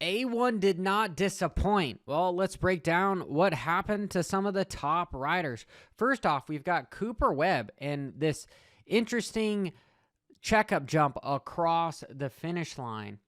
A1 did not disappoint. Well, let's break down what happened to some of the top riders. First off, we've got Cooper Webb and this interesting checkup jump across the finish line.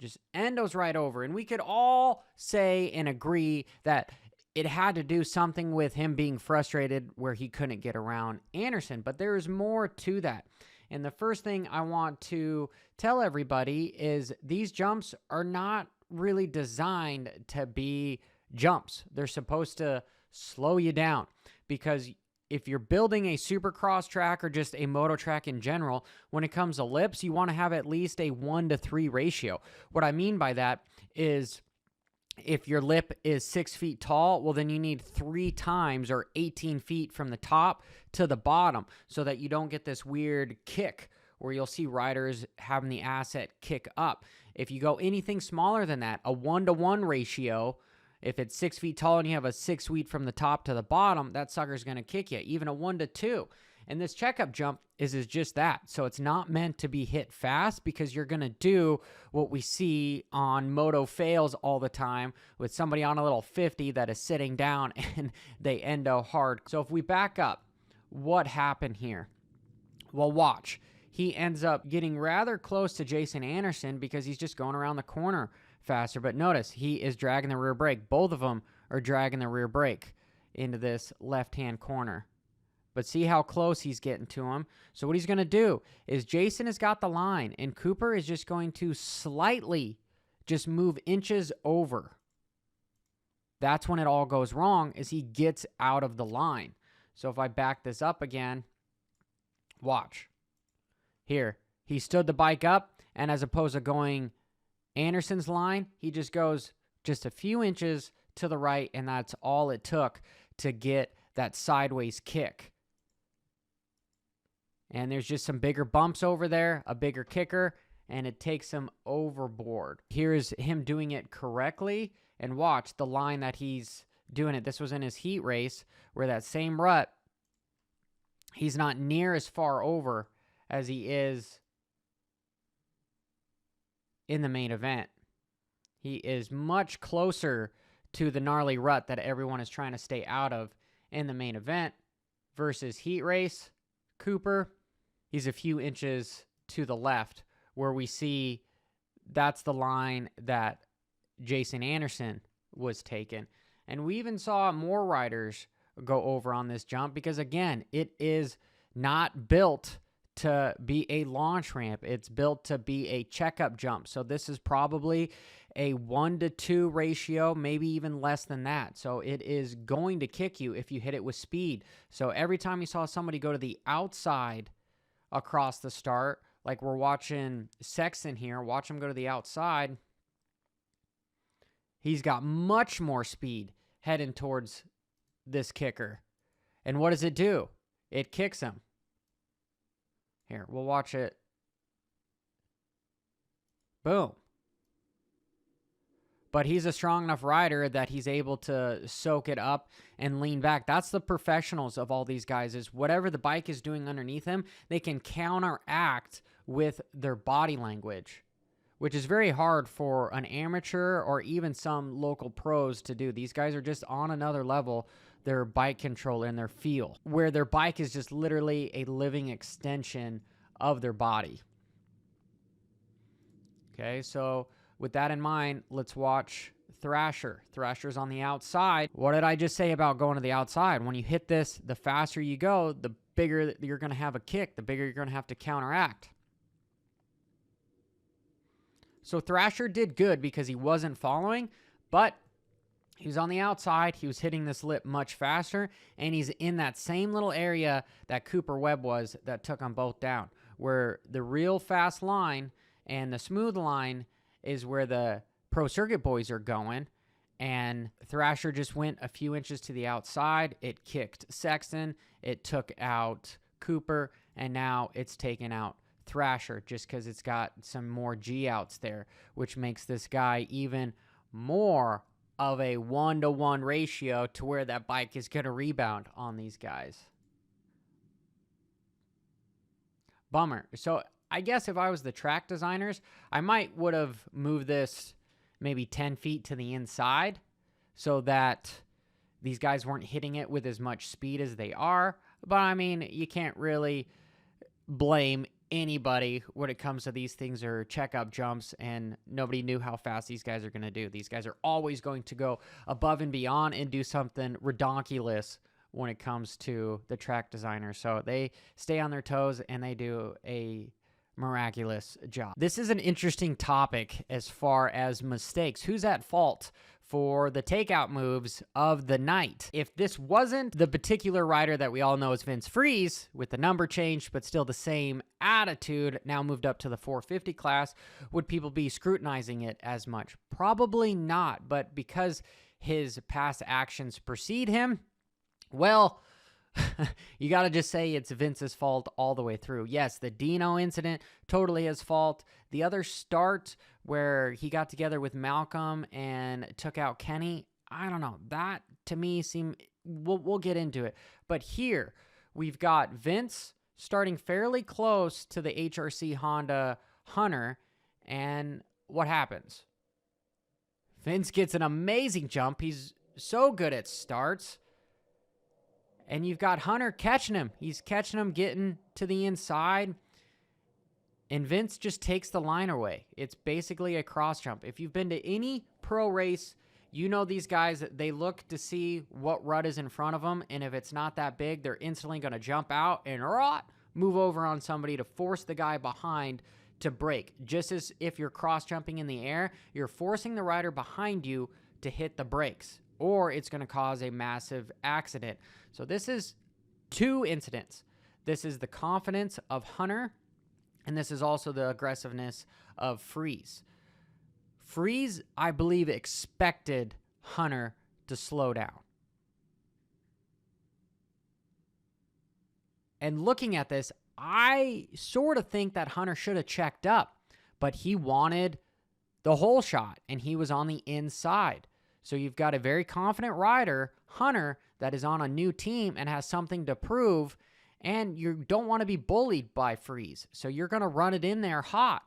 Just endos right over. And we could all say and agree that it had to do something with him being frustrated where he couldn't get around Anderson. But there is more to that. And the first thing I want to tell everybody is these jumps are not really designed to be jumps. They're supposed to slow you down, because if you're building a supercross track or just a moto track in general, when it comes to lips, you want to have at least a 1-to-3 ratio. What I mean by that is if your lip is 6 feet tall, well, then you need 3 times or 18 feet from the top to the bottom so that you don't get this weird kick where you'll see riders having the asset kick up. If you go anything smaller than that, a 1-to-1 ratio, if it's 6 feet tall and you have a 6 feet from the top to the bottom, that sucker's going to kick you, even a 1-to-2. And this checkup jump is just that. So it's not meant to be hit fast, because you're going to do what we see on moto fails all the time with somebody on a little 50 that is sitting down and they endo hard. So if we back up, what happened here? Well, watch. He ends up getting rather close to Jason Anderson because he's just going around the corner faster. But notice he is dragging the rear brake. Both of them are dragging the rear brake into this left-hand corner. But see how close he's getting to him. So what he's going to do is Jason has got the line, and Cooper is just going to slightly just move inches over. That's when it all goes wrong, is he gets out of the line. So if I back this up again, watch. Here, he stood the bike up, and as opposed to going Anderson's line, he just goes just a few inches to the right, and that's all it took to get that sideways kick. And there's just some bigger bumps over there, a bigger kicker, and it takes him overboard. Here's him doing it correctly, and watch the line that he's doing it. This was in his heat race, where that same rut, he's not near as far over as he is in the main event. He is much closer to the gnarly rut that everyone is trying to stay out of in the main event versus heat race. Cooper, he's a few inches to the left, where we see that's the line that Jason Anderson was taking. And we even saw more riders go over on this jump because, again, it is not built to be a launch ramp. It's built to be a checkup jump. So this is probably a 1-to-2 ratio, maybe even less than that. So it is going to kick you if you hit it with speed. So every time you saw somebody go to the outside across the start, like we're watching Sexton here, watch him go to the outside, he's got much more speed heading towards this kicker. And what does it do? It kicks him. Here, we'll watch it. Boom. But he's a strong enough rider that he's able to soak it up and lean back. That's the professionals of all these guys, is whatever the bike is doing underneath him, they can counteract with their body language, which is very hard for an amateur or even some local pros to do. These guys are just on another level, their bike control and their feel, where their bike is just literally a living extension of their body. Okay, so with that in mind, let's watch Thrasher. Thrasher's on the outside. What did I just say about going to the outside? When you hit this, the faster you go, the bigger you're going to have a kick, the bigger you're going to have to counteract. So Thrasher did good because he wasn't following, but he was on the outside. He was hitting this lip much faster, and he's in that same little area that Cooper Webb was that took them both down, where the real fast line and the smooth line is where the Pro Circuit boys are going, and Thrasher just went a few inches to the outside. It kicked Sexton. It took out Cooper, and now it's taken out Thrasher just because it's got some more G outs there, which makes this guy even more of a 1-to-1 ratio to where that bike is going to rebound on these guys. Bummer. So I guess if I was the track designers, I might would have moved this maybe 10 feet to the inside so that these guys weren't hitting it with as much speed as they are. But I mean, you can't really blame anybody when it comes to these things or checkup jumps, and nobody knew how fast these guys are going to do. These guys are always going to go above and beyond and do something redonkulous when it comes to the track designer. So they stay on their toes and they do a miraculous job. This is an interesting topic as far as mistakes. Who's at fault for the takeout moves of the night? If this wasn't the particular rider that we all know as Vince Friese, with the number change but still the same attitude, now moved up to the 450 class, would people be scrutinizing it as much? Probably not, but because his past actions precede him, well, you got to just say it's Vince's fault all the way through. Yes, the Dino incident, totally his fault. The other start where he got together with Malcolm and took out Kenny, I don't know. That, to me, seemed... We'll get into it. But here, we've got Vince starting fairly close to the HRC Honda Hunter, and what happens? Vince gets an amazing jump. He's so good at starts. And you've got Hunter catching him. He's catching him, getting to the inside. And Vince just takes the line away. It's basically a cross jump. If you've been to any pro race, you know these guys, they look to see what rut is in front of them. And if it's not that big, they're instantly going to jump out and move over on somebody to force the guy behind to brake. Just as if you're cross jumping in the air, you're forcing the rider behind you to hit the brakes, or it's going to cause a massive accident. So this is two incidents. This is the confidence of Hunter, and this is also the aggressiveness of Friese. Friese, I believe, expected Hunter to slow down. And looking at this, I sort of think that Hunter should have checked up, but he wanted the whole shot, and he was on the inside. So you've got a very confident rider, Hunter, that is on a new team and has something to prove, and you don't want to be bullied by Friese. So you're going to run it in there hot.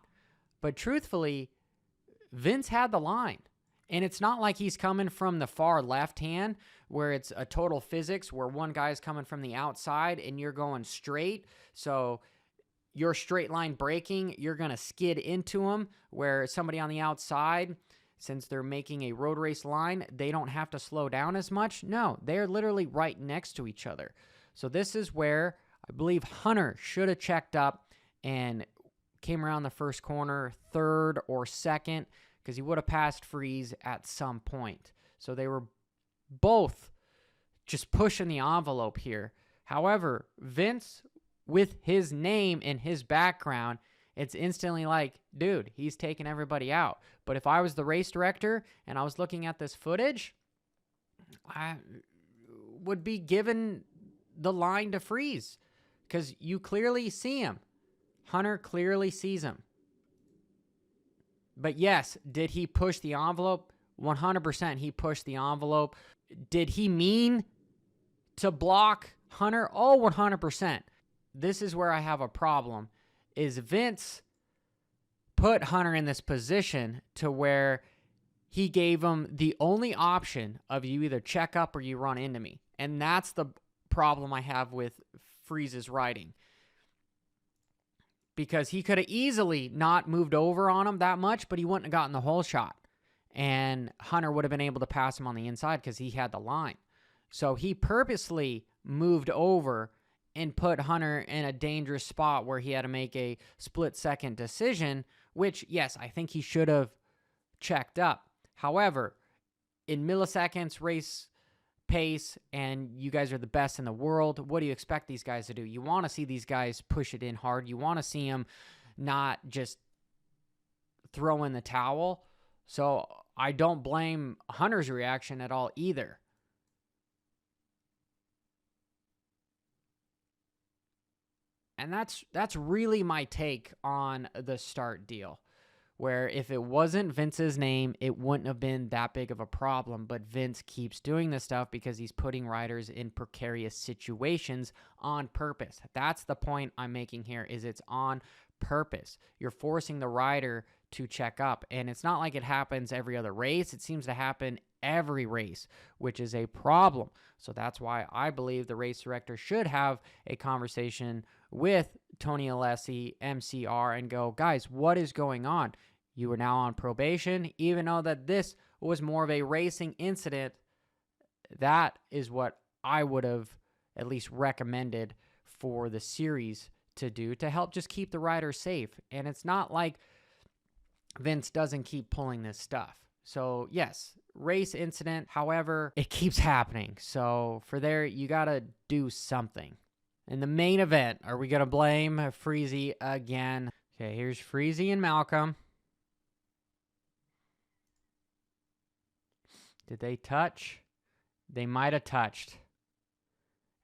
But truthfully, Vince had the line. And it's not like he's coming from the far left hand where it's a total physics where one guy is coming from the outside and you're going straight. So you're straight line braking, you're going to skid into him, where somebody on the outside, since they're making a road race line, they don't have to slow down as much. No, they're literally right next to each other. So this is where I believe Hunter should have checked up and came around the first corner, third or second, because he would have passed Friese at some point. So they were both just pushing the envelope here. However, Vince, with his name and his background, it's instantly like, dude, he's taking everybody out. But if I was the race director and I was looking at this footage, I would be given the line to Friese, because you clearly see him. Hunter clearly sees him. But yes, did he push the envelope? 100% he pushed the envelope. Did he mean to block Hunter? Oh, 100%. This is where I have a problem. Is Vince put Hunter in this position to where he gave him the only option of you either check up or you run into me. And that's the problem I have with Friese's riding. Because he could have easily not moved over on him that much, but he wouldn't have gotten the whole shot. And Hunter would have been able to pass him on the inside because he had the line. So he purposely moved over and put Hunter in a dangerous spot where he had to make a split-second decision, which, yes, I think he should have checked up. However, in milliseconds race pace, and you guys are the best in the world, what do you expect these guys to do? You want to see these guys push it in hard. You want to see them not just throw in the towel. So I don't blame Hunter's reaction at all either. And that's really my take on the start deal, where if it wasn't Vince's name, it wouldn't have been that big of a problem. But Vince keeps doing this stuff because he's putting riders in precarious situations on purpose. That's the point I'm making here, is it's on purpose. You're forcing the rider to check up. And it's not like it happens every other race. It seems to happen every race, which is a problem. So that's why I believe the race director should have a conversation with Tony Alessi, MCR, and go, guys, what is going on? You are now on probation, even though that this was more of a racing incident. That is what I would have at least recommended for the series to do to help just keep the riders safe. And it's not like Vince doesn't keep pulling this stuff. So yes, race incident. However, it keeps happening. So for there, you got to do something. In the main event, are we going to blame Friese again? Okay, here's Friese and Malcolm. Did they touch? They might have touched.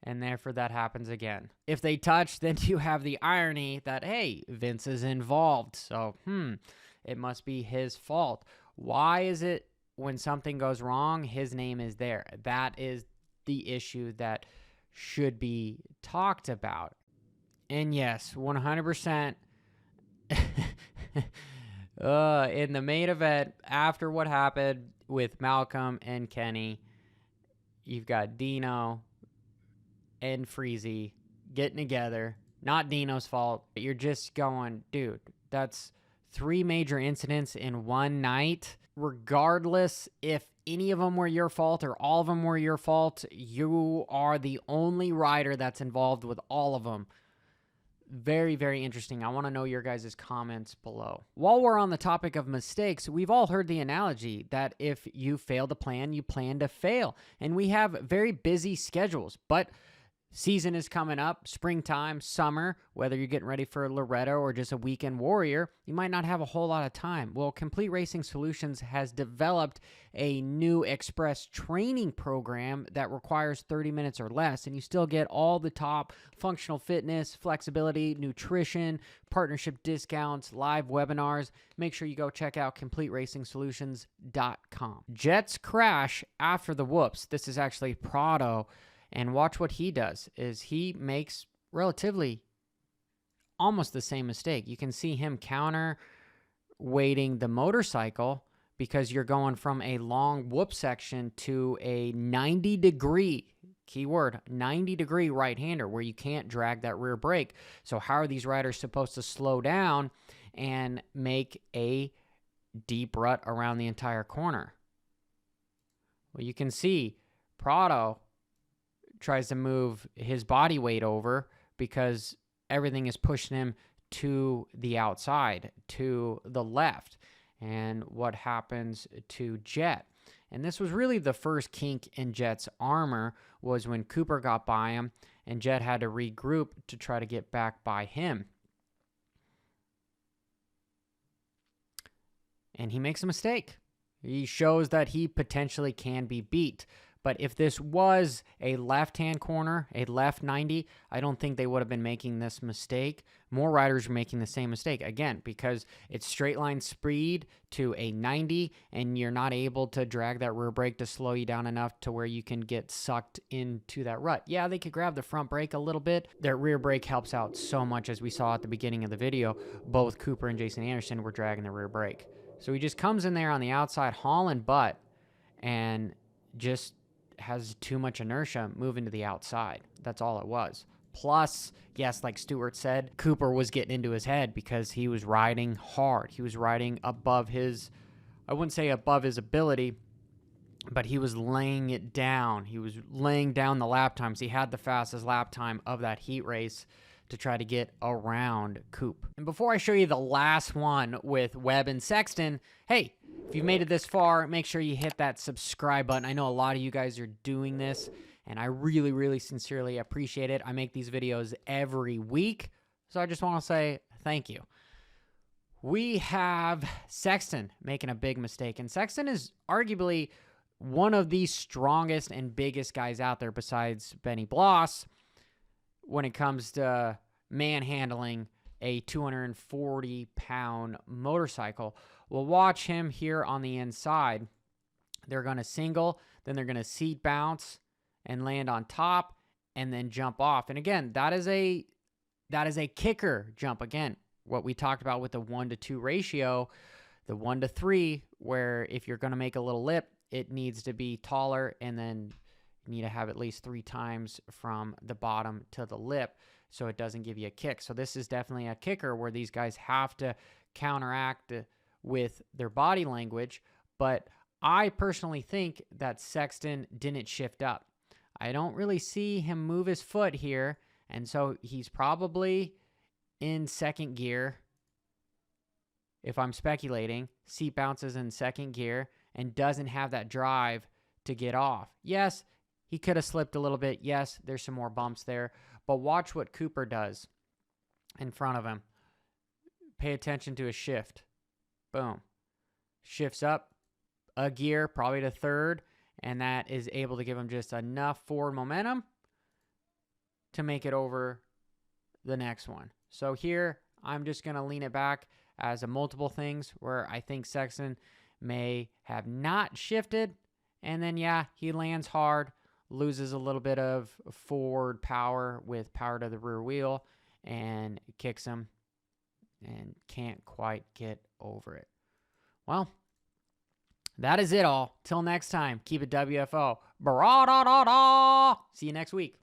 And therefore that happens again. If they touch, then you have the irony that, hey, Vince is involved. So, it must be his fault. Why is it when something goes wrong, his name is there? That is the issue that should be talked about. And yes, 100%. In the main event, after what happened with Malcolm and Kenny, you've got Dino and Friese getting together. Not Dino's fault. You're just going, dude, that's 3 major incidents in one night. Regardless if any of them were your fault or all of them were your fault, you are the only rider that's involved with all of them. Very, very interesting. I want to know your guys' comments below. While we're on the topic of mistakes, we've all heard the analogy that if you fail to plan, you plan to fail. And we have very busy schedules, but season is coming up, springtime, summer, whether you're getting ready for Loretta or just a weekend warrior, you might not have a whole lot of time. Well, Complete Racing Solutions has developed a new express training program that requires 30 minutes or less, and you still get all the top functional fitness, flexibility, nutrition, partnership discounts, live webinars. Make sure you go check out CompleteRacingSolutions.com. Jett's crash after the whoops. This is actually Prado. And watch what he does, is he makes relatively almost the same mistake. You can see him counter weighting the motorcycle because you're going from a long whoop section to a 90-degree, keyword, 90-degree right-hander where you can't drag that rear brake. So how are these riders supposed to slow down and make a deep rut around the entire corner? Well, you can see Prado tries to move his body weight over because everything is pushing him to the outside, to the left. And what happens to Jett? And this was really the first kink in Jett's armor, was when Cooper got by him and Jett had to regroup to try to get back by him. And he makes a mistake. He shows that he potentially can be beat. But if this was a left-hand corner, a left 90, I don't think they would have been making this mistake. More riders are making the same mistake, again, because it's straight line speed to a 90, and you're not able to drag that rear brake to slow you down enough to where you can get sucked into that rut. Yeah, they could grab the front brake a little bit. Their rear brake helps out so much, as we saw at the beginning of the video. Both Cooper and Jason Anderson were dragging the rear brake. So he just comes in there on the outside, hauling butt, and just has too much inertia moving to the outside. That's all it was. Plus, yes, like Stewart said, Cooper was getting into his head because he was riding hard. He was riding above his, I wouldn't say above his ability, but he was laying it down. He was laying down the lap times. He had the fastest lap time of that heat race to try to get around Coop. And before I show you the last one with Webb and Sexton, hey, if you've made it this far, make sure you hit that subscribe button. I know a lot of you guys are doing this, and I really, really sincerely appreciate it. I make these videos every week, so I just want to say thank you. We have Sexton making a big mistake, and Sexton is arguably one of the strongest and biggest guys out there besides Benny Bloss when it comes to manhandling a 240-pound motorcycle. We'll watch him here on the inside. They're going to single, then they're going to seat bounce and land on top and then jump off. And again, that is a kicker jump. Again, what we talked about with the 1-to-2 ratio, the 1-to-3, where if you're going to make a little lip, it needs to be taller, and then you need to have at least 3 times from the bottom to the lip so it doesn't give you a kick. So this is definitely a kicker where these guys have to counteract with their body language. But I personally think that Sexton didn't shift up. I don't really see him move his foot here, and so he's probably in second gear. If I'm speculating, seat bounces in second gear and doesn't have that drive to get off. Yes, he could have slipped a little bit. Yes, there's some more bumps there. But watch what Cooper does in front of him. Pay attention to his shift. Boom. Shifts up a gear, probably to third, and that is able to give him just enough forward momentum to make it over the next one. So here, I'm just going to lean it back as a multiple things where I think Sexton may have not shifted, and then, yeah, he lands hard, loses a little bit of forward power with power to the rear wheel, and kicks him and can't quite get over it. Well, that is it all. Till next time, keep it WFO. Bra-da-da-da. See you next week.